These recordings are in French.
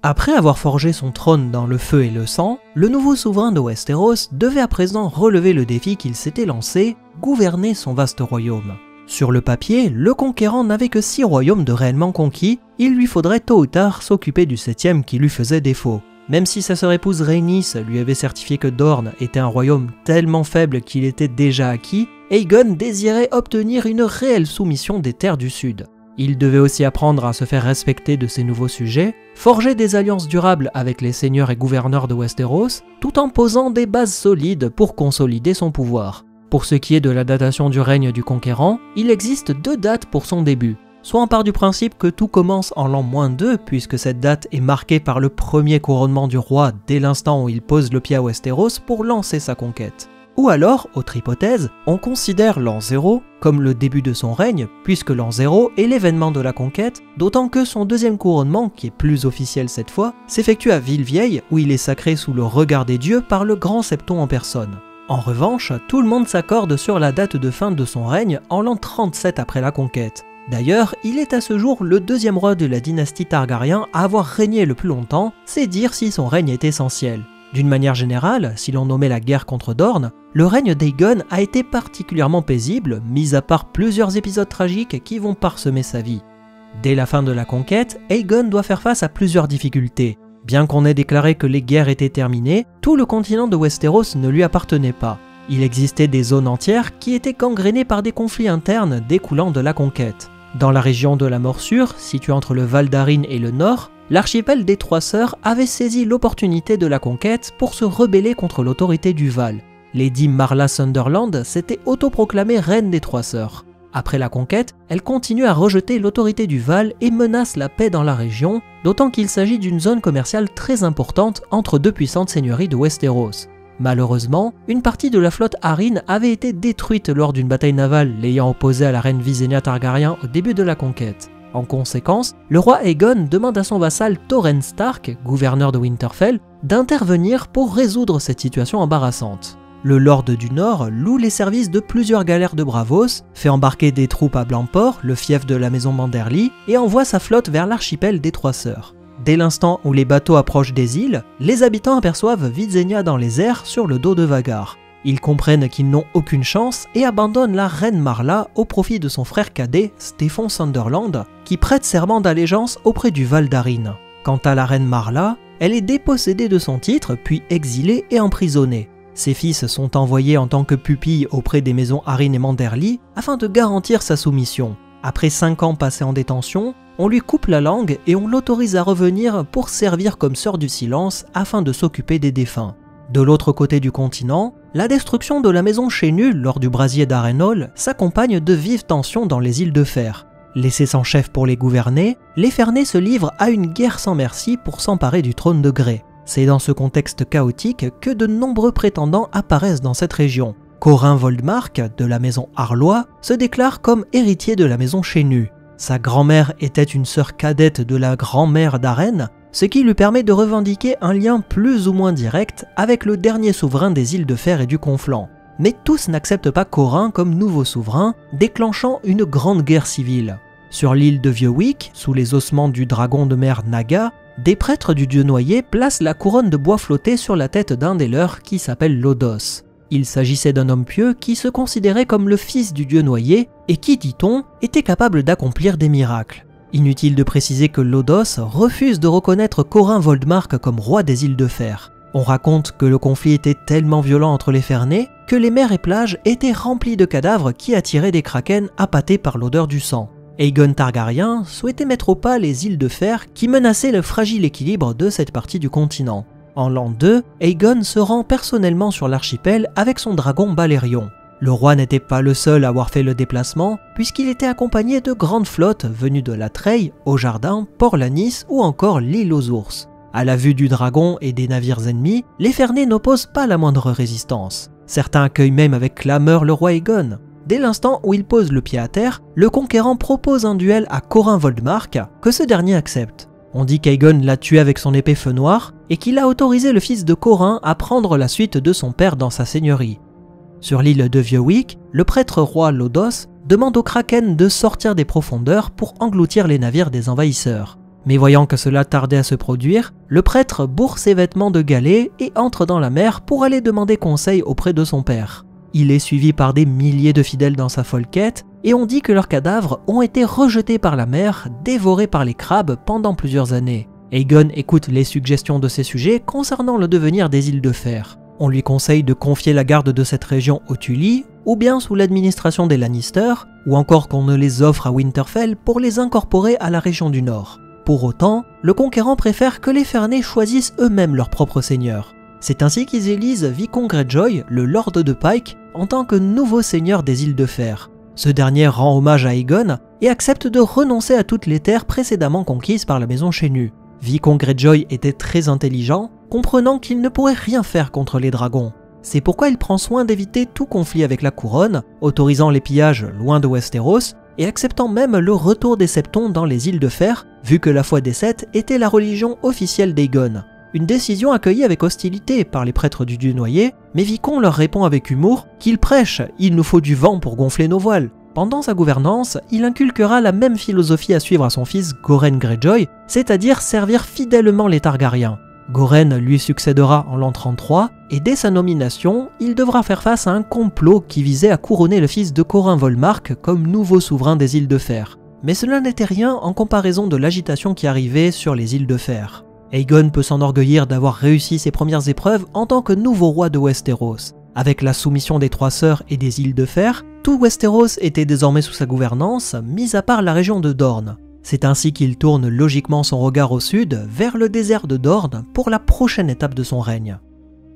Après avoir forgé son trône dans le feu et le sang, le nouveau souverain de Westeros devait à présent relever le défi qu'il s'était lancé, gouverner son vaste royaume. Sur le papier, le conquérant n'avait que 6 royaumes de réellement conquis, il lui faudrait tôt ou tard s'occuper du 7e qui lui faisait défaut. Même si sa sœur épouse Rhaenys lui avait certifié que Dorne était un royaume tellement faible qu'il était déjà acquis, Aegon désirait obtenir une réelle soumission des terres du Sud. Il devait aussi apprendre à se faire respecter de ses nouveaux sujets, forger des alliances durables avec les seigneurs et gouverneurs de Westeros, tout en posant des bases solides pour consolider son pouvoir. Pour ce qui est de la datation du règne du conquérant, il existe 2 dates pour son début. Soit on part du principe que tout commence en l'an -2, puisque cette date est marquée par le premier couronnement du roi dès l'instant où il pose le pied à Westeros pour lancer sa conquête. Ou alors, autre hypothèse, on considère l'an 0 comme le début de son règne, puisque l'an 0 est l'événement de la conquête, d'autant que son deuxième couronnement, qui est plus officiel cette fois, s'effectue à Villevieille, où il est sacré sous le regard des dieux par le grand Septon en personne. En revanche, tout le monde s'accorde sur la date de fin de son règne en l'an 37 après la conquête. D'ailleurs, il est à ce jour le 2e roi de la dynastie Targaryen à avoir régné le plus longtemps, c'est dire si son règne est essentiel. D'une manière générale, si l'on nommait la guerre contre Dorne, le règne d'Aegon a été particulièrement paisible, mis à part plusieurs épisodes tragiques qui vont parsemer sa vie. Dès la fin de la conquête, Aegon doit faire face à plusieurs difficultés. Bien qu'on ait déclaré que les guerres étaient terminées, tout le continent de Westeros ne lui appartenait pas. Il existait des zones entières qui étaient gangrénées par des conflits internes découlant de la conquête. Dans la région de la Morsure, située entre le Val d'Arryn et le Nord, l'archipel des Trois Sœurs avait saisi l'opportunité de la conquête pour se rebeller contre l'autorité du Val. Lady Marla Sunderland s'était autoproclamée reine des Trois Sœurs. Après la conquête, elle continue à rejeter l'autorité du Val et menace la paix dans la région, d'autant qu'il s'agit d'une zone commerciale très importante entre 2 puissantes seigneuries de Westeros. Malheureusement, une partie de la flotte Arryn avait été détruite lors d'une bataille navale l'ayant opposée à la reine Visenya Targaryen au début de la conquête. En conséquence, le roi Aegon demande à son vassal Torrhen Stark, gouverneur de Winterfell, d'intervenir pour résoudre cette situation embarrassante. Le Lord du Nord loue les services de plusieurs galères de Bravos, fait embarquer des troupes à Blancport, le fief de la maison Manderly, et envoie sa flotte vers l'archipel des Trois Sœurs. Dès l'instant où les bateaux approchent des îles, les habitants aperçoivent Visenya dans les airs sur le dos de Vhagar. Ils comprennent qu'ils n'ont aucune chance et abandonnent la reine Marla au profit de son frère cadet, Steffon Sunderland, qui prête serment d'allégeance auprès du Val d'Arryn. Quant à la reine Marla, elle est dépossédée de son titre, puis exilée et emprisonnée. Ses fils sont envoyés en tant que pupilles auprès des maisons Arryn et Manderly afin de garantir sa soumission. Après 5 ans passés en détention, on lui coupe la langue et on l'autorise à revenir pour servir comme sœur du silence afin de s'occuper des défunts. De l'autre côté du continent, la destruction de la maison Chenu lors du brasier d'Harrenhal s'accompagne de vives tensions dans les îles de Fer. Laissés sans chef pour les gouverner, les Fernais se livrent à une guerre sans merci pour s'emparer du trône de Grey. C'est dans ce contexte chaotique que de nombreux prétendants apparaissent dans cette région. Corin Voldmark, de la maison Arlois, se déclare comme héritier de la maison Chenu. Sa grand-mère était une sœur cadette de la grand-mère d'Arène, ce qui lui permet de revendiquer un lien plus ou moins direct avec le dernier souverain des îles de Fer et du Conflent. Mais tous n'acceptent pas Corin comme nouveau souverain, déclenchant une grande guerre civile. Sur l'île de Vieux-Wick, sous les ossements du dragon de mer Naga, des prêtres du dieu noyé placent la couronne de bois flotté sur la tête d'un des leurs qui s'appelle Lodos. Il s'agissait d'un homme pieux qui se considérait comme le fils du dieu noyé et qui, dit-on, était capable d'accomplir des miracles. Inutile de préciser que Lodos refuse de reconnaître Corin Voldmark comme roi des îles de Fer. On raconte que le conflit était tellement violent entre les Fernais que les mers et plages étaient remplies de cadavres qui attiraient des krakens appâtés par l'odeur du sang. Aegon Targaryen souhaitait mettre au pas les îles de Fer qui menaçaient le fragile équilibre de cette partie du continent. En l'an 2, Aegon se rend personnellement sur l'archipel avec son dragon Balerion. Le roi n'était pas le seul à avoir fait le déplacement, puisqu'il était accompagné de grandes flottes venues de la Treille, Au Jardin, Port-Lanis ou encore l'île aux ours. À la vue du dragon et des navires ennemis, les Fernais n'opposent pas la moindre résistance. Certains accueillent même avec clameur le roi Aegon. Dès l'instant où il pose le pied à terre, le conquérant propose un duel à Corin Voldmark, que ce dernier accepte. On dit qu'Aegon l'a tué avec son épée feu noir et qu'il a autorisé le fils de Corin à prendre la suite de son père dans sa seigneurie. Sur l'île de Vieux-Wick, le prêtre roi Lodos demande aux Kraken de sortir des profondeurs pour engloutir les navires des envahisseurs. Mais voyant que cela tardait à se produire, le prêtre bourre ses vêtements de galets et entre dans la mer pour aller demander conseil auprès de son père. Il est suivi par des milliers de fidèles dans sa folle quête, et on dit que leurs cadavres ont été rejetés par la mer, dévorés par les crabes pendant plusieurs années. Aegon écoute les suggestions de ses sujets concernant le devenir des îles de fer. On lui conseille de confier la garde de cette région aux Tully, ou bien sous l'administration des Lannister, ou encore qu'on ne les offre à Winterfell pour les incorporer à la région du Nord. Pour autant, le conquérant préfère que les Fernets choisissent eux-mêmes leur propre seigneur. C'est ainsi qu'ils élisent Vicomte Greyjoy, le Lord de Pike, en tant que nouveau seigneur des îles de fer. Ce dernier rend hommage à Aegon et accepte de renoncer à toutes les terres précédemment conquises par la maison Chênue. Vicomte Greyjoy était très intelligent, comprenant qu'il ne pourrait rien faire contre les dragons. C'est pourquoi il prend soin d'éviter tout conflit avec la couronne, autorisant les pillages loin de Westeros et acceptant même le retour des Septons dans les îles de fer, vu que la foi des Sept était la religion officielle d'Aegon. Une décision accueillie avec hostilité par les prêtres du Dieu noyé, mais Vicomte leur répond avec humour qu'il prêche « il nous faut du vent pour gonfler nos voiles ». Pendant sa gouvernance, il inculquera la même philosophie à suivre à son fils Goren Greyjoy, c'est-à-dire servir fidèlement les Targaryens. Goren lui succédera en l'an 33, et dès sa nomination, il devra faire face à un complot qui visait à couronner le fils de Corin Volmark comme nouveau souverain des îles de fer. Mais cela n'était rien en comparaison de l'agitation qui arrivait sur les îles de fer. Aegon peut s'enorgueillir d'avoir réussi ses premières épreuves en tant que nouveau roi de Westeros. Avec la soumission des Trois Sœurs et des îles de fer, tout Westeros était désormais sous sa gouvernance, mis à part la région de Dorne. C'est ainsi qu'il tourne logiquement son regard au sud, vers le désert de Dorne, pour la prochaine étape de son règne.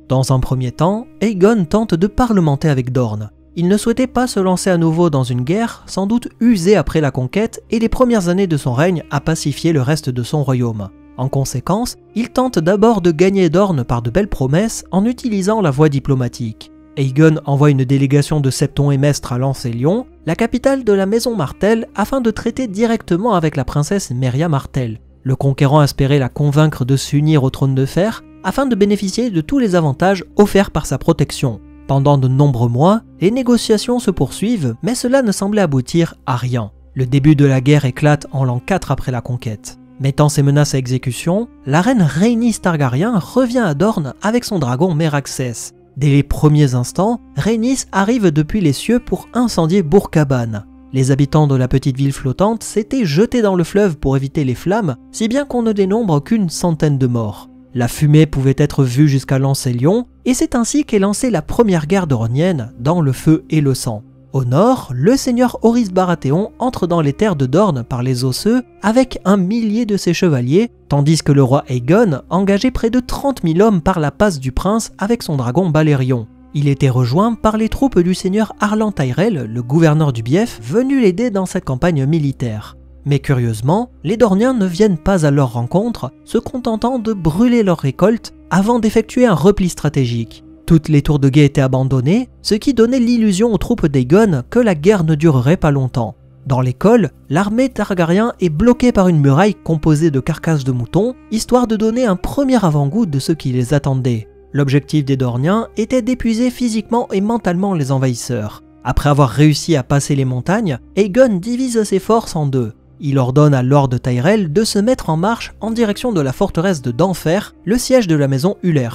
Dans un premier temps, Aegon tente de parlementer avec Dorne. Il ne souhaitait pas se lancer à nouveau dans une guerre, sans doute usée après la conquête et les premières années de son règne à pacifier le reste de son royaume. En conséquence, il tente d'abord de gagner Dorne par de belles promesses en utilisant la voie diplomatique. Aegon envoie une délégation de Septons et Mestres à Lancelion, la capitale de la maison Martell, afin de traiter directement avec la princesse Merya Martell. Le conquérant espérait la convaincre de s'unir au trône de fer afin de bénéficier de tous les avantages offerts par sa protection. Pendant de nombreux mois, les négociations se poursuivent, mais cela ne semblait aboutir à rien. Le début de la guerre éclate en l'an 4 après la conquête. Mettant ses menaces à exécution, la reine Rhaenys Targaryen revient à Dorne avec son dragon Meraxes. Dès les premiers instants, Rhaenys arrive depuis les cieux pour incendier Bourg-Cabane. Les habitants de la petite ville flottante s'étaient jetés dans le fleuve pour éviter les flammes, si bien qu'on ne dénombre qu'une centaine de morts. La fumée pouvait être vue jusqu'à Lancelion, et c'est ainsi qu'est lancée la première guerre dornienne, dans le feu et le sang. Au nord, le seigneur Horys Baratheon entre dans les terres de Dorne par les Osseux avec 1 millier de ses chevaliers, tandis que le roi Aegon engageait près de 30 000 hommes par la passe du Prince avec son dragon Balerion. Il était rejoint par les troupes du seigneur Arlan Tyrell, le gouverneur du Bief, venu l'aider dans cette campagne militaire. Mais curieusement, les Dorniens ne viennent pas à leur rencontre, se contentant de brûler leurs récoltes avant d'effectuer un repli stratégique. Toutes les tours de guet étaient abandonnées, ce qui donnait l'illusion aux troupes d'Aegon que la guerre ne durerait pas longtemps. Dans l'école, l'armée Targaryen est bloquée par une muraille composée de carcasses de moutons, histoire de donner un premier avant-goût de ce qui les attendait. L'objectif des Dorniens était d'épuiser physiquement et mentalement les envahisseurs. Après avoir réussi à passer les montagnes, Aegon divise ses forces en deux. Il ordonne à Lord Tyrell de se mettre en marche en direction de la forteresse de d'Enfer, le siège de la maison Uller.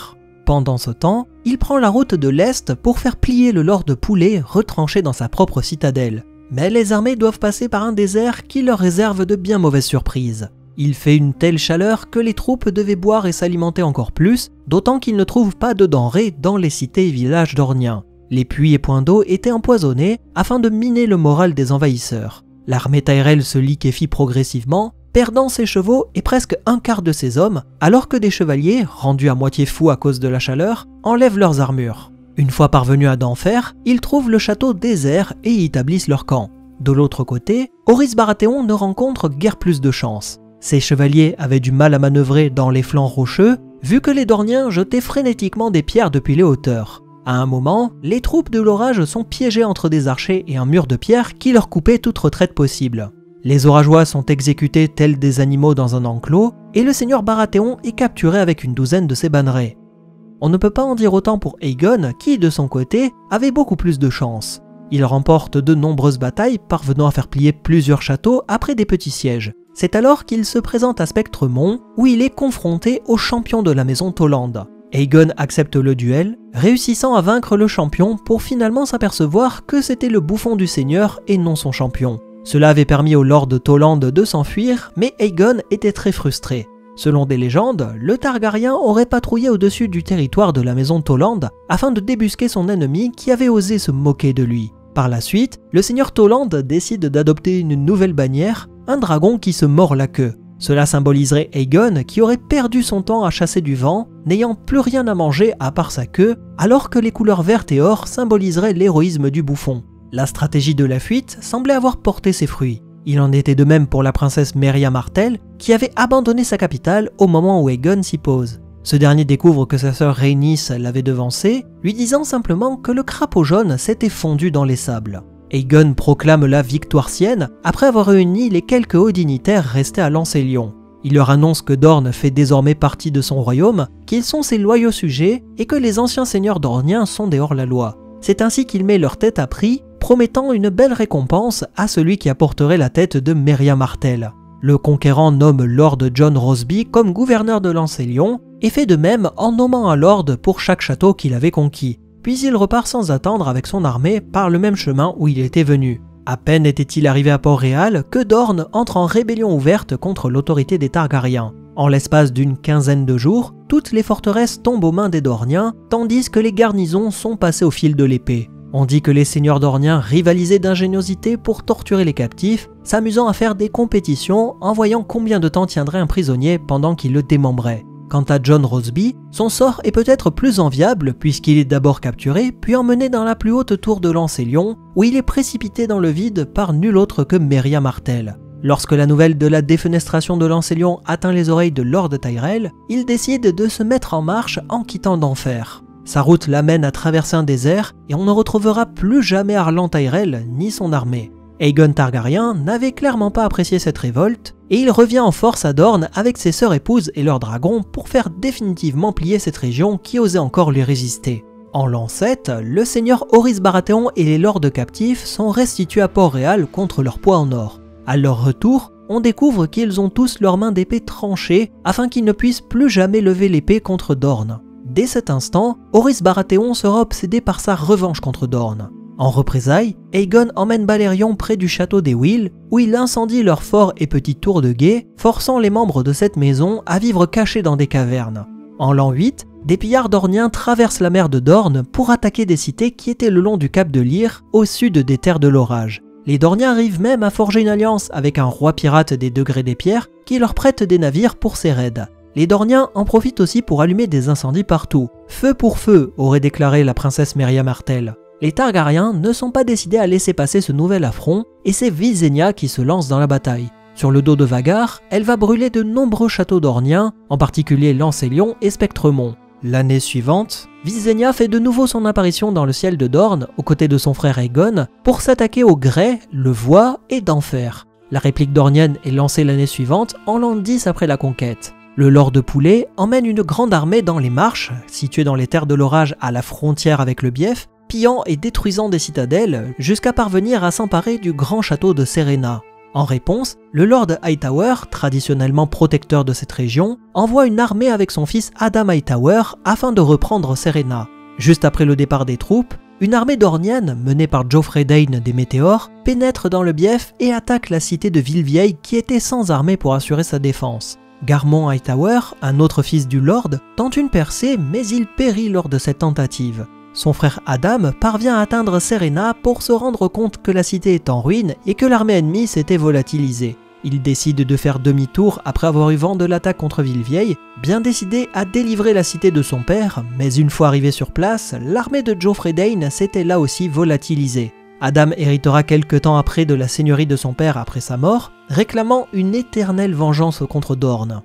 Pendant ce temps, il prend la route de l'Est pour faire plier le Lord Poulet retranché dans sa propre citadelle. Mais les armées doivent passer par un désert qui leur réserve de bien mauvaises surprises. Il fait une telle chaleur que les troupes devaient boire et s'alimenter encore plus, d'autant qu'ils ne trouvent pas de denrées dans les cités et villages dorniens. Les puits et points d'eau étaient empoisonnés afin de miner le moral des envahisseurs. L'armée Tyrell se liquéfie progressivement, perdant ses chevaux et presque un quart de ses hommes, alors que des chevaliers, rendus à moitié fous à cause de la chaleur, enlèvent leurs armures. Une fois parvenus à d'Enfer, ils trouvent le château désert et y établissent leur camp. De l'autre côté, Horys Baratheon ne rencontre guère plus de chance. Ses chevaliers avaient du mal à manœuvrer dans les flancs rocheux, vu que les Dorniens jetaient frénétiquement des pierres depuis les hauteurs. À un moment, les troupes de l'orage sont piégées entre des archers et un mur de pierre qui leur coupait toute retraite possible. Les orageois sont exécutés tels des animaux dans un enclos, et le seigneur Baratheon est capturé avec une douzaine de ses bannerets. On ne peut pas en dire autant pour Aegon, qui, de son côté, avait beaucoup plus de chance. Il remporte de nombreuses batailles, parvenant à faire plier plusieurs châteaux après des petits sièges. C'est alors qu'il se présente à Spectremont, où il est confronté au champion de la maison Toland. Aegon accepte le duel, réussissant à vaincre le champion pour finalement s'apercevoir que c'était le bouffon du seigneur et non son champion. Cela avait permis au Lord Toland de s'enfuir, mais Aegon était très frustré. Selon des légendes, le Targaryen aurait patrouillé au-dessus du territoire de la maison Toland afin de débusquer son ennemi qui avait osé se moquer de lui. Par la suite, le seigneur Toland décide d'adopter une nouvelle bannière, un dragon qui se mord la queue. Cela symboliserait Aegon qui aurait perdu son temps à chasser du vent, n'ayant plus rien à manger à part sa queue, alors que les couleurs vertes et or symboliseraient l'héroïsme du bouffon. La stratégie de la fuite semblait avoir porté ses fruits. Il en était de même pour la princesse Mérya Martell, qui avait abandonné sa capitale au moment où Aegon s'y pose. Ce dernier découvre que sa sœur Rhaenys l'avait devancé, lui disant simplement que le crapaud jaune s'était fondu dans les sables. Aegon proclame la victoire sienne après avoir réuni les quelques hauts dignitaires restés à Lancélion. Il leur annonce que Dorne fait désormais partie de son royaume, qu'ils sont ses loyaux sujets et que les anciens seigneurs dorniens sont des hors-la-loi. C'est ainsi qu'il met leur tête à prix, promettant une belle récompense à celui qui apporterait la tête de Mérya Martell. Le conquérant nomme Lord Jon Rosby comme gouverneur de Lancélion et fait de même en nommant un lord pour chaque château qu'il avait conquis. Puis il repart sans attendre avec son armée par le même chemin où il était venu. À peine était-il arrivé à Port-Réal que Dorne entre en rébellion ouverte contre l'autorité des Targaryens. En l'espace d'une quinzaine de jours, toutes les forteresses tombent aux mains des Dorniens, tandis que les garnisons sont passées au fil de l'épée. On dit que les seigneurs dorniens rivalisaient d'ingéniosité pour torturer les captifs, s'amusant à faire des compétitions en voyant combien de temps tiendrait un prisonnier pendant qu'il le démembrait. Quant à Jon Rosby, son sort est peut-être plus enviable puisqu'il est d'abord capturé puis emmené dans la plus haute tour de Lancélion où il est précipité dans le vide par nul autre que Mérya Martell. Lorsque la nouvelle de la défenestration de Lancélion atteint les oreilles de Lord Tyrell, il décide de se mettre en marche en quittant d'Enfer. Sa route l'amène à traverser un désert et on ne retrouvera plus jamais Arlan Tyrell ni son armée. Aegon Targaryen n'avait clairement pas apprécié cette révolte et il revient en force à Dorne avec ses sœurs épouses et leurs dragons pour faire définitivement plier cette région qui osait encore lui résister. En l'an 7, le seigneur Orys Baratheon et les lords captifs sont restitués à Port-Réal contre leur poids en or. À leur retour, on découvre qu'ils ont tous leurs mains d'épée tranchées afin qu'ils ne puissent plus jamais lever l'épée contre Dorne. Dès cet instant, Orys Baratheon sera obsédé par sa revanche contre Dorne. En représailles, Aegon emmène Balerion près du château des Wheels, où il incendie leur fort et petite tour de guet, forçant les membres de cette maison à vivre cachés dans des cavernes. En l'an 8, des pillards dorniens traversent la mer de Dorne pour attaquer des cités qui étaient le long du cap de Lyre, au sud des terres de l'orage. Les Dorniens arrivent même à forger une alliance avec un roi pirate des Degrés des Pierres qui leur prête des navires pour ses raids. Les Dorniens en profitent aussi pour allumer des incendies partout. Feu pour feu, aurait déclaré la princesse Mérya Martell. Les Targaryens ne sont pas décidés à laisser passer ce nouvel affront et c'est Visenya qui se lance dans la bataille. Sur le dos de Vhagar, elle va brûler de nombreux châteaux dorniens, en particulier Lancélion et Spectremont. L'année suivante, Visenya fait de nouveau son apparition dans le ciel de Dorne aux côtés de son frère Aegon pour s'attaquer aux Grey, le Void et d'Enfer. La réplique dornienne est lancée l'année suivante en l'an 10 après la conquête. Le Lord de Poulet emmène une grande armée dans les Marches, situées dans les terres de l'orage à la frontière avec le Bief, pillant et détruisant des citadelles jusqu'à parvenir à s'emparer du grand château de Serena. En réponse, le Lord Hightower, traditionnellement protecteur de cette région, envoie une armée avec son fils Adam Hightower afin de reprendre Serena. Juste après le départ des troupes, une armée dornienne, menée par Joffrey Dayne des Météores, pénètre dans le Bief et attaque la cité de Villevieille qui était sans armée pour assurer sa défense. Garmon Hightower, un autre fils du Lord, tente une percée mais il périt lors de cette tentative. Son frère Adam parvient à atteindre Serena pour se rendre compte que la cité est en ruine et que l'armée ennemie s'était volatilisée. Il décide de faire demi-tour après avoir eu vent de l'attaque contre Villevieille, bien décidé à délivrer la cité de son père, mais une fois arrivé sur place, l'armée de Joffrey Dayne s'était là aussi volatilisée. Adam héritera quelque temps après de la seigneurie de son père après sa mort, réclamant une éternelle vengeance contre Dorne.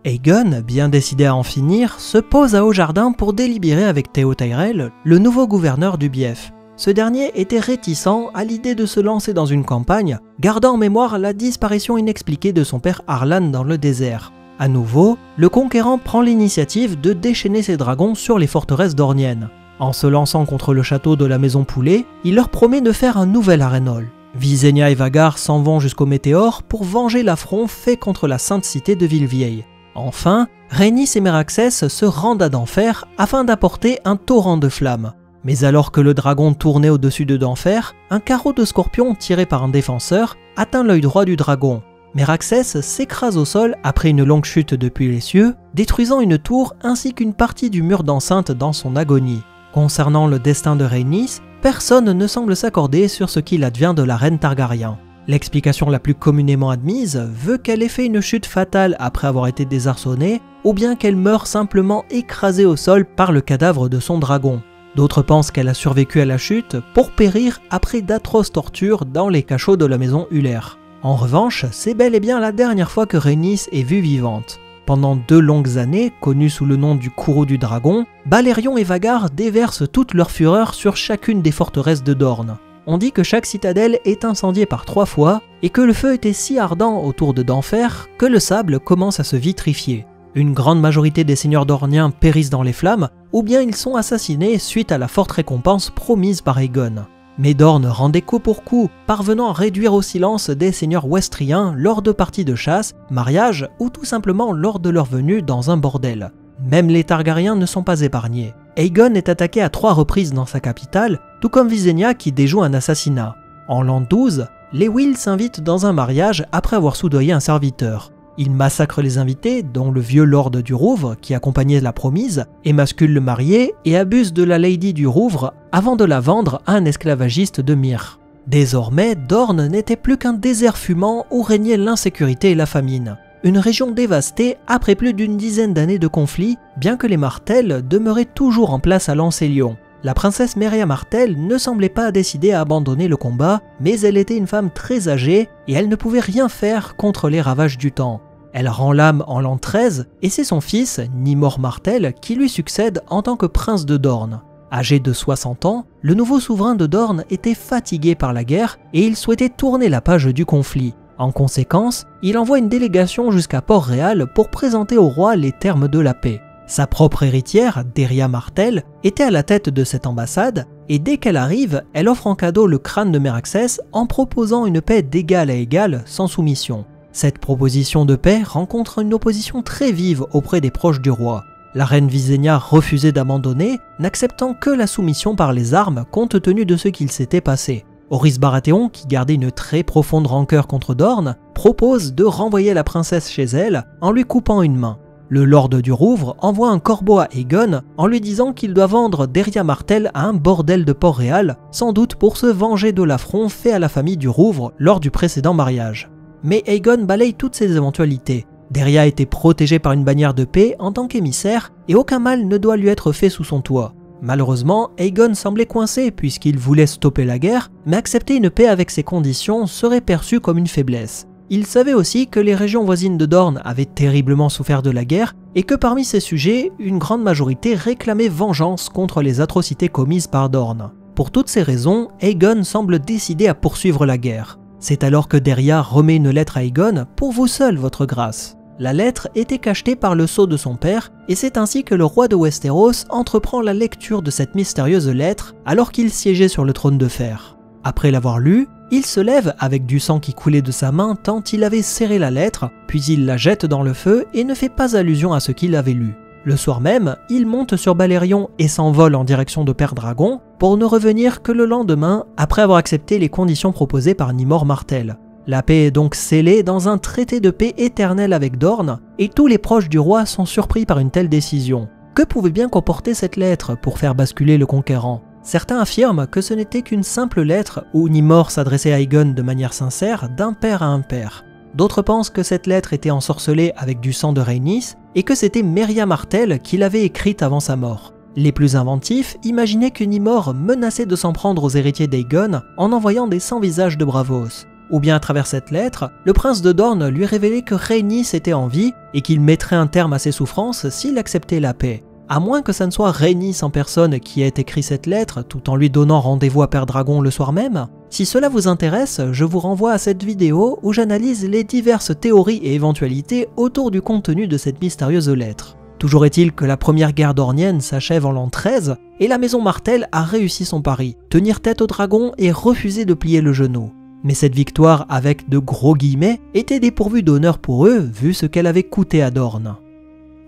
Aegon, bien décidé à en finir, se pose à Haut-Jardin pour délibérer avec Theon Tyrell, le nouveau gouverneur du Bief. Ce dernier était réticent à l'idée de se lancer dans une campagne, gardant en mémoire la disparition inexpliquée de son père Harlan dans le désert. À nouveau, le conquérant prend l'initiative de déchaîner ses dragons sur les forteresses dorniennes. En se lançant contre le château de la Maison Poulet, il leur promet de faire un nouvel Harrenhal. Visenya et Vhagar s'en vont jusqu'au Météore pour venger l'affront fait contre la sainte cité de Ville-Vieille. Enfin, Rhaenys et Meraxès se rendent à d'Enfer afin d'apporter un torrent de flammes. Mais alors que le dragon tournait au-dessus de d'Enfer, un carreau de scorpion tiré par un défenseur atteint l'œil droit du dragon. Meraxès s'écrase au sol après une longue chute depuis les cieux, détruisant une tour ainsi qu'une partie du mur d'enceinte dans son agonie. Concernant le destin de Rhaenys, personne ne semble s'accorder sur ce qu'il advient de la reine Targaryen. L'explication la plus communément admise veut qu'elle ait fait une chute fatale après avoir été désarçonnée, ou bien qu'elle meure simplement écrasée au sol par le cadavre de son dragon. D'autres pensent qu'elle a survécu à la chute pour périr après d'atroces tortures dans les cachots de la maison Uller. En revanche, c'est bel et bien la dernière fois que Rhaenys est vue vivante. Pendant 2 longues années, connues sous le nom du courroux du dragon, Balerion et Vhagar déversent toute leur fureur sur chacune des forteresses de Dorne. On dit que chaque citadelle est incendiée par 3 fois et que le feu était si ardent autour de d'Enfer que le sable commence à se vitrifier. Une grande majorité des seigneurs dorniens périssent dans les flammes ou bien ils sont assassinés suite à la forte récompense promise par Aegon. Mais Dorne rendait coup pour coup, parvenant à réduire au silence des seigneurs westriens lors de parties de chasse, mariages ou tout simplement lors de leur venue dans un bordel. Même les Targaryens ne sont pas épargnés. Aegon est attaqué à 3 reprises dans sa capitale, tout comme Visenya qui déjoue un assassinat. En l'an 12, les Will s'invitent dans un mariage après avoir soudoyé un serviteur. Ils massacrent les invités, dont le vieux lord du Rouvre qui accompagnait la promise, émasculent le marié et abusent de la lady du Rouvre avant de la vendre à un esclavagiste de Myre. Désormais, Dorne n'était plus qu'un désert fumant où régnait l'insécurité et la famine. Une région dévastée après plus d'une dizaine d'années de conflits, bien que les Martels demeuraient toujours en place à Lancélion. La princesse Meria Martell ne semblait pas décidée à abandonner le combat, mais elle était une femme très âgée et elle ne pouvait rien faire contre les ravages du temps. Elle rend l'âme en l'an 13 et c'est son fils, Nymor Martell, qui lui succède en tant que prince de Dorne. Âgé de 60 ans, le nouveau souverain de Dorne était fatigué par la guerre et il souhaitait tourner la page du conflit. En conséquence, il envoie une délégation jusqu'à Port-Réal pour présenter au roi les termes de la paix. Sa propre héritière, Deria Martell, était à la tête de cette ambassade et dès qu'elle arrive, elle offre en cadeau le crâne de Meraxès en proposant une paix d'égal à égal sans soumission. Cette proposition de paix rencontre une opposition très vive auprès des proches du roi. La reine Visenya refusait d'abandonner, n'acceptant que la soumission par les armes compte tenu de ce qu'il s'était passé. Horys Baratheon, qui gardait une très profonde rancœur contre Dorne, propose de renvoyer la princesse chez elle en lui coupant une main. Le lord du Rouvre envoie un corbeau à Aegon en lui disant qu'il doit vendre Deria Martell à un bordel de Port-Réal, sans doute pour se venger de l'affront fait à la famille du Rouvre lors du précédent mariage. Mais Aegon balaye toutes ces éventualités. Deria était protégée par une bannière de paix en tant qu'émissaire et aucun mal ne doit lui être fait sous son toit. Malheureusement, Aegon semblait coincé puisqu'il voulait stopper la guerre, mais accepter une paix avec ces conditions serait perçu comme une faiblesse. Il savait aussi que les régions voisines de Dorne avaient terriblement souffert de la guerre et que parmi ces sujets, une grande majorité réclamait vengeance contre les atrocités commises par Dorne. Pour toutes ces raisons, Aegon semble décidé à poursuivre la guerre. C'est alors que Deria remet une lettre à Aegon « Pour vous seul, votre grâce ». La lettre était cachetée par le sceau de son père et c'est ainsi que le roi de Westeros entreprend la lecture de cette mystérieuse lettre alors qu'il siégeait sur le trône de fer. Après l'avoir lue, il se lève avec du sang qui coulait de sa main tant il avait serré la lettre, puis il la jette dans le feu et ne fait pas allusion à ce qu'il avait lu. Le soir même, il monte sur Balerion et s'envole en direction de Père Dragon pour ne revenir que le lendemain après avoir accepté les conditions proposées par Nymor Martell. La paix est donc scellée dans un traité de paix éternel avec Dorne et tous les proches du roi sont surpris par une telle décision. Que pouvait bien comporter cette lettre pour faire basculer le conquérant ? Certains affirment que ce n'était qu'une simple lettre où Nymor s'adressait à Aegon de manière sincère d'un père à un père. D'autres pensent que cette lettre était ensorcelée avec du sang de Rhaenys et que c'était Meria Martell qui l'avait écrite avant sa mort. Les plus inventifs imaginaient que Nymor menaçait de s'en prendre aux héritiers d'Aegon en envoyant des sans-visages de Braavos. Ou bien à travers cette lettre, le prince de Dorne lui révélait que Rhaenys était en vie et qu'il mettrait un terme à ses souffrances s'il acceptait la paix. À moins que ça ne soit Rhaenys en personne qui ait écrit cette lettre tout en lui donnant rendez-vous à Père Dragon le soir même. Si cela vous intéresse, je vous renvoie à cette vidéo où j'analyse les diverses théories et éventualités autour du contenu de cette mystérieuse lettre. Toujours est-il que la première guerre dornienne s'achève en l'an 13 et la maison Martell a réussi son pari, tenir tête au dragon et refuser de plier le genou. Mais cette victoire, avec de gros guillemets, était dépourvue d'honneur pour eux vu ce qu'elle avait coûté à Dorne.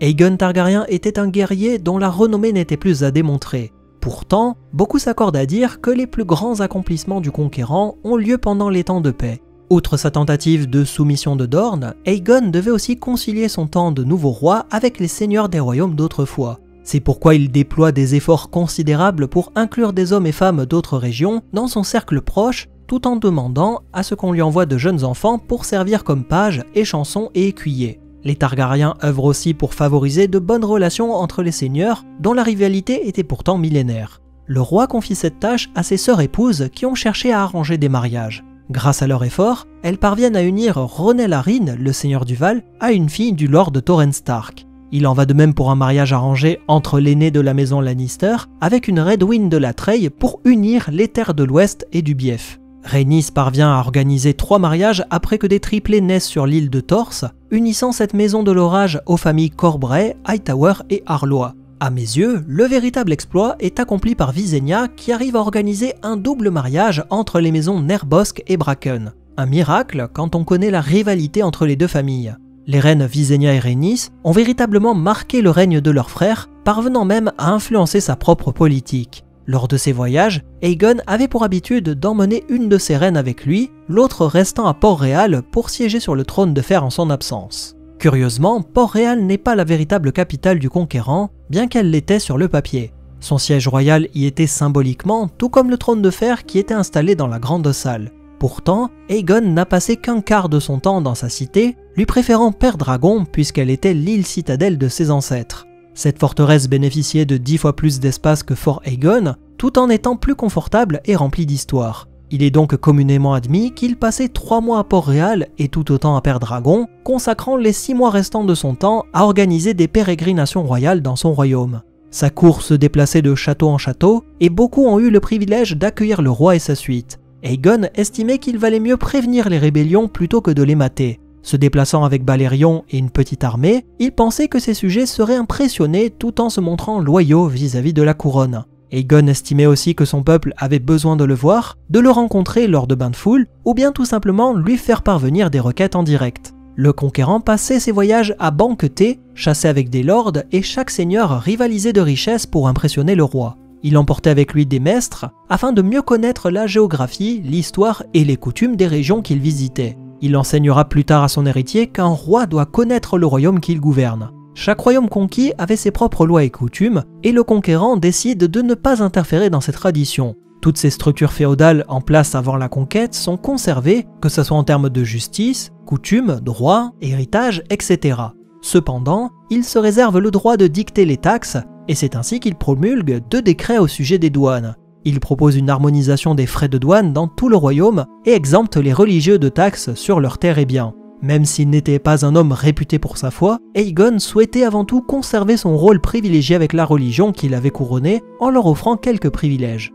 Aegon Targaryen était un guerrier dont la renommée n'était plus à démontrer. Pourtant, beaucoup s'accordent à dire que les plus grands accomplissements du conquérant ont lieu pendant les temps de paix. Outre sa tentative de soumission de Dorne, Aegon devait aussi concilier son temps de nouveau roi avec les seigneurs des royaumes d'autrefois. C'est pourquoi il déploie des efforts considérables pour inclure des hommes et femmes d'autres régions dans son cercle proche, tout en demandant à ce qu'on lui envoie de jeunes enfants pour servir comme pages, échansons et écuyers. Les Targaryens œuvrent aussi pour favoriser de bonnes relations entre les seigneurs, dont la rivalité était pourtant millénaire. Le roi confie cette tâche à ses sœurs épouses qui ont cherché à arranger des mariages. Grâce à leur effort, elles parviennent à unir Ronel Arryn, le seigneur du Val, à une fille du lord Torrhen Stark. Il en va de même pour un mariage arrangé entre l'aîné de la maison Lannister avec une Redwyn de la Treille pour unir les terres de l'Ouest et du Bief. Rhaenys parvient à organiser 3 mariages après que des triplés naissent sur l'île de Torse, unissant cette maison de l'orage aux familles Corbray, Hightower et Arlois. À mes yeux, le véritable exploit est accompli par Visenya qui arrive à organiser un double mariage entre les maisons Nerbosque et Bracken. Un miracle quand on connaît la rivalité entre les deux familles. Les reines Visenya et Rhaenys ont véritablement marqué le règne de leur frère, parvenant même à influencer sa propre politique. Lors de ses voyages, Aegon avait pour habitude d'emmener une de ses reines avec lui, l'autre restant à Port-Réal pour siéger sur le trône de fer en son absence. Curieusement, Port-Réal n'est pas la véritable capitale du conquérant, bien qu'elle l'était sur le papier. Son siège royal y était symboliquement, tout comme le trône de fer qui était installé dans la grande salle. Pourtant, Aegon n'a passé qu'un quart de son temps dans sa cité, lui préférant Pendragon puisqu'elle était l'île citadelle de ses ancêtres. Cette forteresse bénéficiait de 10 fois plus d'espace que Fort Aegon, tout en étant plus confortable et remplie d'histoire. Il est donc communément admis qu'il passait 3 mois à Port-Réal et tout autant à Pendragon, consacrant les 6 mois restants de son temps à organiser des pérégrinations royales dans son royaume. Sa cour se déplaçait de château en château et beaucoup ont eu le privilège d'accueillir le roi et sa suite. Aegon estimait qu'il valait mieux prévenir les rébellions plutôt que de les mater. Se déplaçant avec Balerion et une petite armée, il pensait que ses sujets seraient impressionnés tout en se montrant loyaux vis-à-vis de la couronne. Aegon estimait aussi que son peuple avait besoin de le voir, de le rencontrer lors de bains de foule, ou bien tout simplement lui faire parvenir des requêtes en direct. Le conquérant passait ses voyages à banqueter, chassait avec des lords et chaque seigneur rivalisait de richesses pour impressionner le roi. Il emportait avec lui des maîtres afin de mieux connaître la géographie, l'histoire et les coutumes des régions qu'il visitait. Il enseignera plus tard à son héritier qu'un roi doit connaître le royaume qu'il gouverne. Chaque royaume conquis avait ses propres lois et coutumes, et le conquérant décide de ne pas interférer dans ces traditions. Toutes ces structures féodales en place avant la conquête sont conservées, que ce soit en termes de justice, coutumes, droits, héritage, etc. Cependant, il se réserve le droit de dicter les taxes, et c'est ainsi qu'il promulgue 2 décrets au sujet des douanes. Il propose une harmonisation des frais de douane dans tout le royaume et exempte les religieux de taxes sur leurs terres et biens. Même s'il n'était pas un homme réputé pour sa foi, Aegon souhaitait avant tout conserver son rôle privilégié avec la religion qu'il avait couronnée en leur offrant quelques privilèges.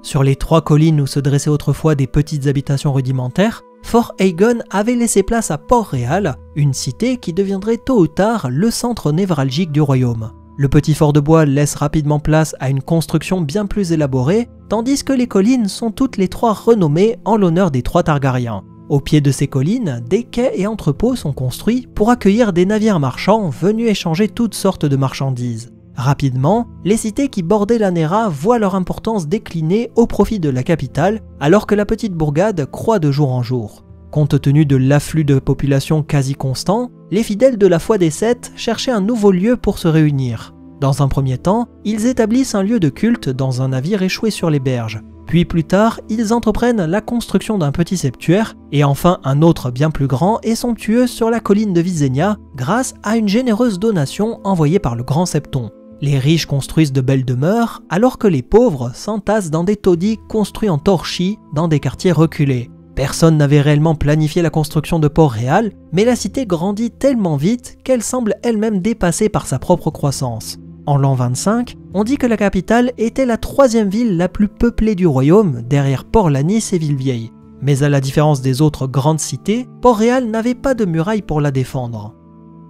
Sur les 3 collines où se dressaient autrefois des petites habitations rudimentaires, Fort Aegon avait laissé place à Port-Réal, une cité qui deviendrait tôt ou tard le centre névralgique du royaume. Le petit fort de bois laisse rapidement place à une construction bien plus élaborée, tandis que les collines sont toutes les 3 renommées en l'honneur des 3 Targaryens. Au pied de ces collines, des quais et entrepôts sont construits pour accueillir des navires marchands venus échanger toutes sortes de marchandises. Rapidement, les cités qui bordaient la Nera voient leur importance décliner au profit de la capitale, alors que la petite bourgade croît de jour en jour. Compte tenu de l'afflux de population quasi constant, les fidèles de la foi des Sept cherchaient un nouveau lieu pour se réunir. Dans un premier temps, ils établissent un lieu de culte dans un navire échoué sur les berges. Puis plus tard, ils entreprennent la construction d'un petit septuaire, et enfin un autre bien plus grand et somptueux sur la colline de Visenya, grâce à une généreuse donation envoyée par le Grand Septon. Les riches construisent de belles demeures, alors que les pauvres s'entassent dans des taudis construits en torchis dans des quartiers reculés. Personne n'avait réellement planifié la construction de Port-Réal, mais la cité grandit tellement vite qu'elle semble elle-même dépassée par sa propre croissance. En l'an 25, on dit que la capitale était la 3e ville la plus peuplée du royaume, derrière Port-Lanis et Villevieille. Mais à la différence des autres grandes cités, Port-Réal n'avait pas de muraille pour la défendre.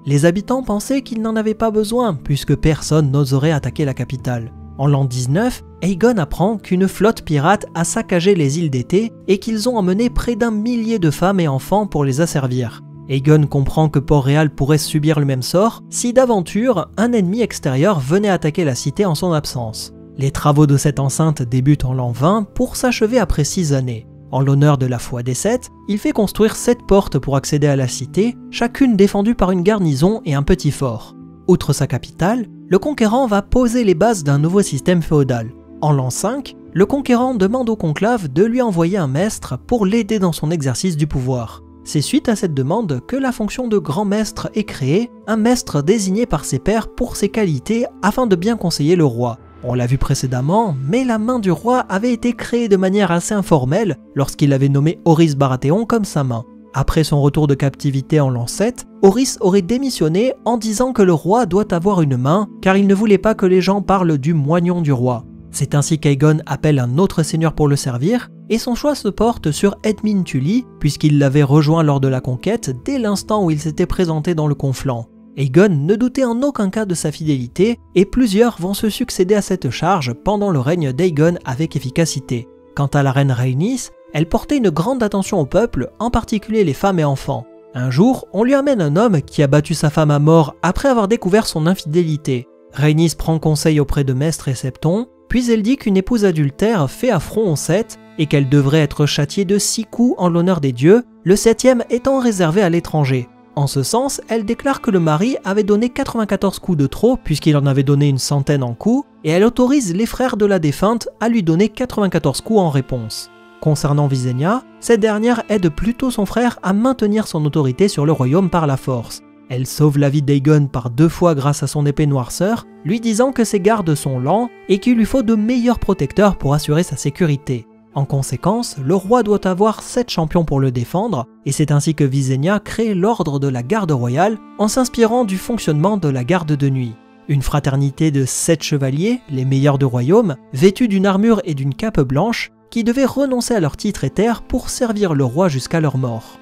Les habitants pensaient qu'ils n'en avaient pas besoin, puisque personne n'oserait attaquer la capitale. En l'an 19, Aegon apprend qu'une flotte pirate a saccagé les îles d'été et qu'ils ont emmené près d'1 millier de femmes et enfants pour les asservir. Aegon comprend que Port-Réal pourrait subir le même sort si d'aventure un ennemi extérieur venait attaquer la cité en son absence. Les travaux de cette enceinte débutent en l'an 20 pour s'achever après 6 années. En l'honneur de la foi des Sept, il fait construire 7 portes pour accéder à la cité, chacune défendue par une garnison et un petit fort. Outre sa capitale, le conquérant va poser les bases d'un nouveau système féodal. En l'an 5, le conquérant demande au conclave de lui envoyer un maître pour l'aider dans son exercice du pouvoir. C'est suite à cette demande que la fonction de grand maître est créée, un maître désigné par ses pairs pour ses qualités afin de bien conseiller le roi. On l'a vu précédemment, mais la main du roi avait été créée de manière assez informelle lorsqu'il avait nommé Horys Baratheon comme sa main. Après son retour de captivité en l'an 7, Horys aurait démissionné en disant que le roi doit avoir une main car il ne voulait pas que les gens parlent du moignon du roi. C'est ainsi qu'Aegon appelle un autre seigneur pour le servir et son choix se porte sur Edmund Tully puisqu'il l'avait rejoint lors de la conquête dès l'instant où il s'était présenté dans le conflant. Aegon ne doutait en aucun cas de sa fidélité et plusieurs vont se succéder à cette charge pendant le règne d'Aegon avec efficacité. Quant à la reine Rhaenys, elle portait une grande attention au peuple, en particulier les femmes et enfants. Un jour, on lui amène un homme qui a battu sa femme à mort après avoir découvert son infidélité. Rhaenys prend conseil auprès de Maestre et Septon, puis elle dit qu'une épouse adultère fait affront aux 7 et qu'elle devrait être châtiée de 6 coups en l'honneur des dieux, le 7e étant réservé à l'étranger. En ce sens, elle déclare que le mari avait donné 94 coups de trop puisqu'il en avait donné une centaine en coups, et elle autorise les frères de la défunte à lui donner 94 coups en réponse. Concernant Visenya, cette dernière aide plutôt son frère à maintenir son autorité sur le royaume par la force. Elle sauve la vie d'Aegon par 2 fois grâce à son épée noirceur, lui disant que ses gardes sont lents et qu'il lui faut de meilleurs protecteurs pour assurer sa sécurité. En conséquence, le roi doit avoir 7 champions pour le défendre, et c'est ainsi que Visenya crée l'ordre de la garde royale en s'inspirant du fonctionnement de la garde de nuit. Une fraternité de 7 chevaliers, les meilleurs du royaume, vêtus d'une armure et d'une cape blanche, qui devaient renoncer à leur titre et terre pour servir le roi jusqu'à leur mort.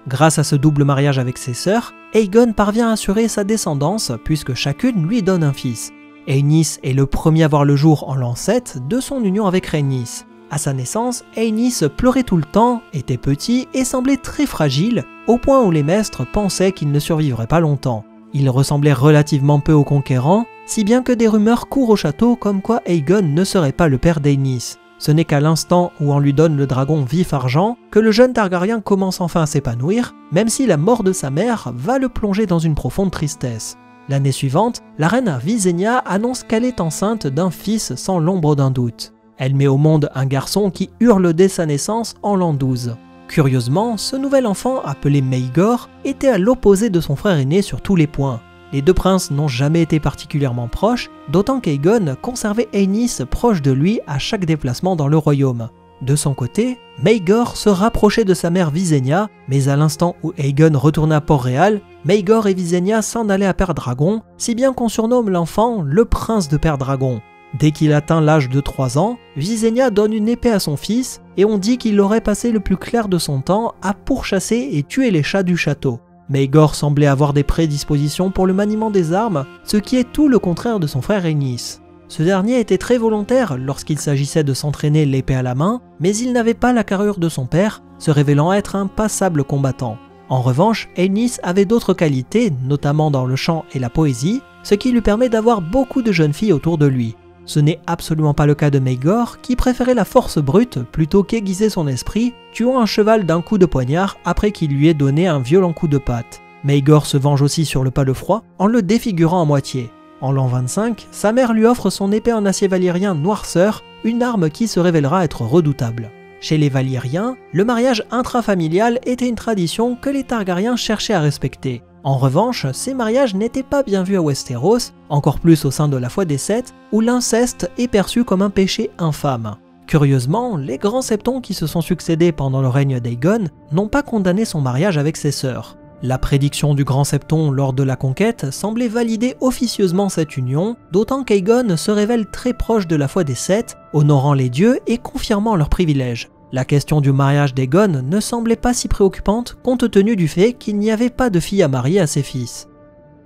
Grâce à ce double mariage avec ses sœurs, Aegon parvient à assurer sa descendance puisque chacune lui donne un fils. Aenys est le premier à voir le jour en l'an 7 de son union avec Rhaenys. À sa naissance, Aenys pleurait tout le temps, était petit et semblait très fragile, au point où les maîtres pensaient qu'il ne survivrait pas longtemps. Il ressemblait relativement peu au conquérant, si bien que des rumeurs courent au château comme quoi Aegon ne serait pas le père d'Aenys. Ce n'est qu'à l'instant où on lui donne le dragon vif argent que le jeune Targaryen commence enfin à s'épanouir, même si la mort de sa mère va le plonger dans une profonde tristesse. L'année suivante, la reine Visenya annonce qu'elle est enceinte d'un fils sans l'ombre d'un doute. Elle met au monde un garçon qui hurle dès sa naissance en l'an 12. Curieusement, ce nouvel enfant, appelé Maegor, était à l'opposé de son frère aîné sur tous les points. Les deux princes n'ont jamais été particulièrement proches, d'autant qu'Aegon conservait Aenys proche de lui à chaque déplacement dans le royaume. De son côté, Maegor se rapprochait de sa mère Visenya, mais à l'instant où Aegon retournait à Port-Réal, Maegor et Visenya s'en allaient à Père Dragon, si bien qu'on surnomme l'enfant le prince de Père Dragon. Dès qu'il atteint l'âge de 3 ans, Visenya donne une épée à son fils et on dit qu'il aurait passé le plus clair de son temps à pourchasser et tuer les chats du château. Maegor semblait avoir des prédispositions pour le maniement des armes, ce qui est tout le contraire de son frère Aenys. Ce dernier était très volontaire lorsqu'il s'agissait de s'entraîner l'épée à la main, mais il n'avait pas la carrure de son père, se révélant être un passable combattant. En revanche, Aenys avait d'autres qualités, notamment dans le chant et la poésie, ce qui lui permet d'avoir beaucoup de jeunes filles autour de lui. Ce n'est absolument pas le cas de Maegor, qui préférait la force brute plutôt qu'aiguiser son esprit, tuant un cheval d'un coup de poignard après qu'il lui ait donné un violent coup de patte. Maegor se venge aussi sur le pas de froid en le défigurant à moitié. En l'an 25, sa mère lui offre son épée en acier valyrien noirceur, une arme qui se révélera être redoutable. Chez les Valyriens, le mariage intrafamilial était une tradition que les Targaryens cherchaient à respecter. En revanche, ces mariages n'étaient pas bien vus à Westeros, encore plus au sein de la foi des Sept, où l'inceste est perçu comme un péché infâme. Curieusement, les grands septons qui se sont succédés pendant le règne d'Aegon n'ont pas condamné son mariage avec ses sœurs. La prédiction du grand septon lors de la conquête semblait valider officieusement cette union, d'autant qu'Aegon se révèle très proche de la foi des Sept, honorant les dieux et confirmant leurs privilèges. La question du mariage d'Aegon ne semblait pas si préoccupante compte tenu du fait qu'il n'y avait pas de fille à marier à ses fils.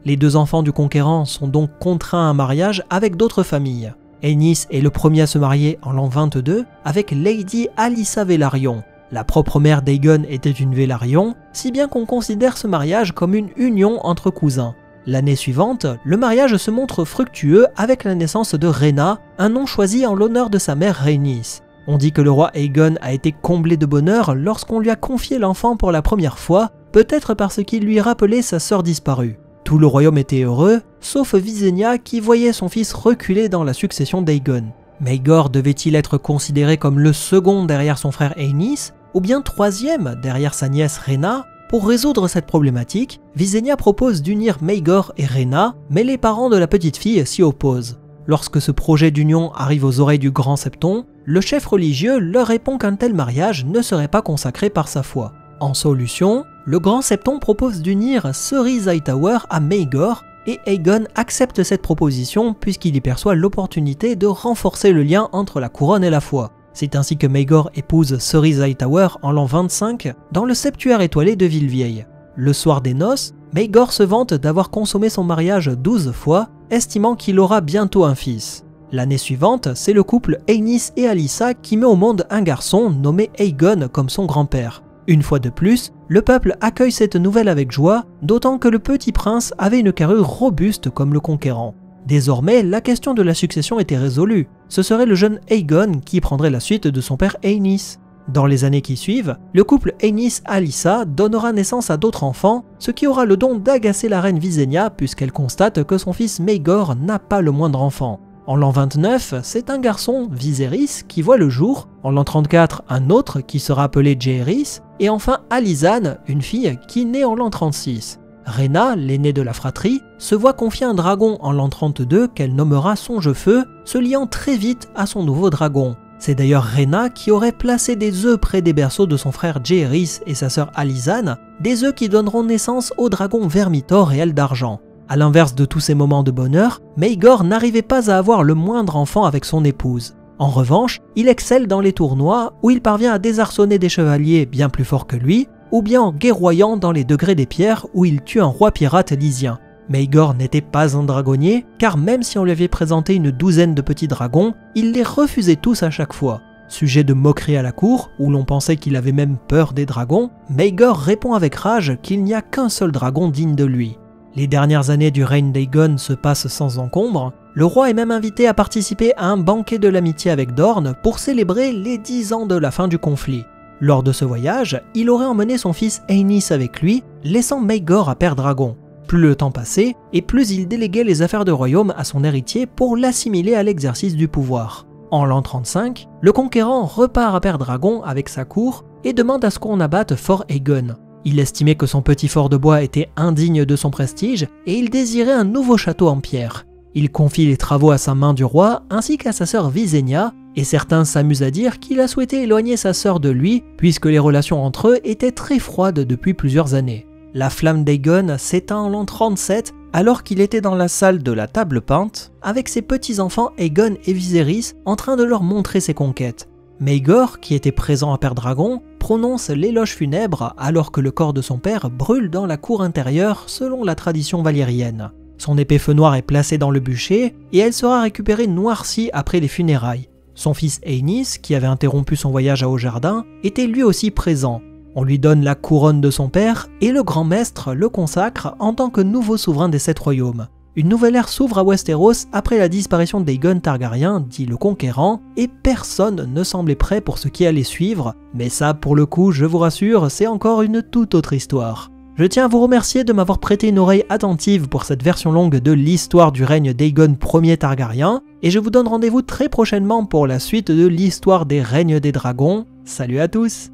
Les deux enfants du conquérant sont donc contraints à un mariage avec d'autres familles. Aenys est le premier à se marier en l'an 22 avec Lady Alyssa Velaryon. La propre mère d'Aegon était une Velaryon, si bien qu'on considère ce mariage comme une union entre cousins. L'année suivante, le mariage se montre fructueux avec la naissance de Rhaena, un nom choisi en l'honneur de sa mère Rhaenys. On dit que le roi Aegon a été comblé de bonheur lorsqu'on lui a confié l'enfant pour la première fois, peut-être parce qu'il lui rappelait sa sœur disparue. Tout le royaume était heureux, sauf Visenya qui voyait son fils reculer dans la succession d'Aegon. Maegor devait-il être considéré comme le second derrière son frère Aenys, ou bien troisième derrière sa nièce Rhaena? Pour résoudre cette problématique, Visenya propose d'unir Maegor et Rhaena, mais les parents de la petite fille s'y opposent. Lorsque ce projet d'union arrive aux oreilles du grand Septon, le chef religieux leur répond qu'un tel mariage ne serait pas consacré par sa foi. En solution, le grand Septon propose d'unir Cerys Hightower à Maegor, et Aegon accepte cette proposition puisqu'il y perçoit l'opportunité de renforcer le lien entre la couronne et la foi. C'est ainsi que Maegor épouse Cerys Hightower en l'an 25 dans le septuaire étoilé de Villevieille. Le soir des noces, Maegor se vante d'avoir consommé son mariage 12 fois, estimant qu'il aura bientôt un fils. L'année suivante, c'est le couple Aenys et Alyssa qui met au monde un garçon nommé Aegon comme son grand-père. Une fois de plus, le peuple accueille cette nouvelle avec joie, d'autant que le petit prince avait une carrure robuste comme le conquérant. Désormais, la question de la succession était résolue. Ce serait le jeune Aegon qui prendrait la suite de son père Aenys. Dans les années qui suivent, le couple Aenys-Alyssa donnera naissance à d'autres enfants, ce qui aura le don d'agacer la reine Visenya puisqu'elle constate que son fils Maegor n'a pas le moindre enfant. En l'an 29, c'est un garçon, Viserys, qui voit le jour, en l'an 34, un autre qui sera appelé Jaehaerys, et enfin Alysanne, une fille qui naît en l'an 36. Rhaena, l'aînée de la fratrie, se voit confier un dragon en l'an 32 qu'elle nommera Songe-Feu, se liant très vite à son nouveau dragon. C'est d'ailleurs Rhaena qui aurait placé des œufs près des berceaux de son frère Jaehaerys et sa sœur Alysanne, des œufs qui donneront naissance au dragon Vermithor et Aile d'Argent. A l'inverse de tous ces moments de bonheur, Maegor n'arrivait pas à avoir le moindre enfant avec son épouse. En revanche, il excelle dans les tournois où il parvient à désarçonner des chevaliers bien plus forts que lui, ou bien en guerroyant dans les degrés des pierres où il tue un roi pirate lysien. Maegor n'était pas un dragonnier, car même si on lui avait présenté une douzaine de petits dragons, il les refusait tous à chaque fois. Sujet de moquerie à la cour, où l'on pensait qu'il avait même peur des dragons, Maegor répond avec rage qu'il n'y a qu'un seul dragon digne de lui. Les dernières années du règne d'Aegon se passent sans encombre, le roi est même invité à participer à un banquet de l'amitié avec Dorne pour célébrer les 10 ans de la fin du conflit. Lors de ce voyage, il aurait emmené son fils Aenys avec lui, laissant Maegor à Père Dragon. Plus le temps passait, et plus il déléguait les affaires de royaume à son héritier pour l'assimiler à l'exercice du pouvoir. En l'an 35, le conquérant repart à Père Dragon avec sa cour et demande à ce qu'on abatte Fort Aegon. Il estimait que son petit fort de bois était indigne de son prestige et il désirait un nouveau château en pierre. Il confie les travaux à sa main du roi ainsi qu'à sa sœur Visenya, et certains s'amusent à dire qu'il a souhaité éloigner sa sœur de lui puisque les relations entre eux étaient très froides depuis plusieurs années. La flamme d'Aegon s'éteint en l'an 37 alors qu'il était dans la salle de la table peinte avec ses petits-enfants Aegon et Viserys en train de leur montrer ses conquêtes. Maegor, qui était présent à Père Dragon, prononce l'éloge funèbre alors que le corps de son père brûle dans la cour intérieure selon la tradition valérienne. Son épée feu noir est placée dans le bûcher et elle sera récupérée noircie après les funérailles. Son fils Aenys, qui avait interrompu son voyage à Haut-Jardin, était lui aussi présent. On lui donne la couronne de son père et le grand maître le consacre en tant que nouveau souverain des 7 royaumes. Une nouvelle ère s'ouvre à Westeros après la disparition d'Aegon Targaryen, dit le Conquérant, et personne ne semblait prêt pour ce qui allait suivre, mais ça, pour le coup, je vous rassure, c'est encore une toute autre histoire. Je tiens à vous remercier de m'avoir prêté une oreille attentive pour cette version longue de l'histoire du règne d'Aegon Ier Targaryen, et je vous donne rendez-vous très prochainement pour la suite de l'histoire des règnes des dragons. Salut à tous!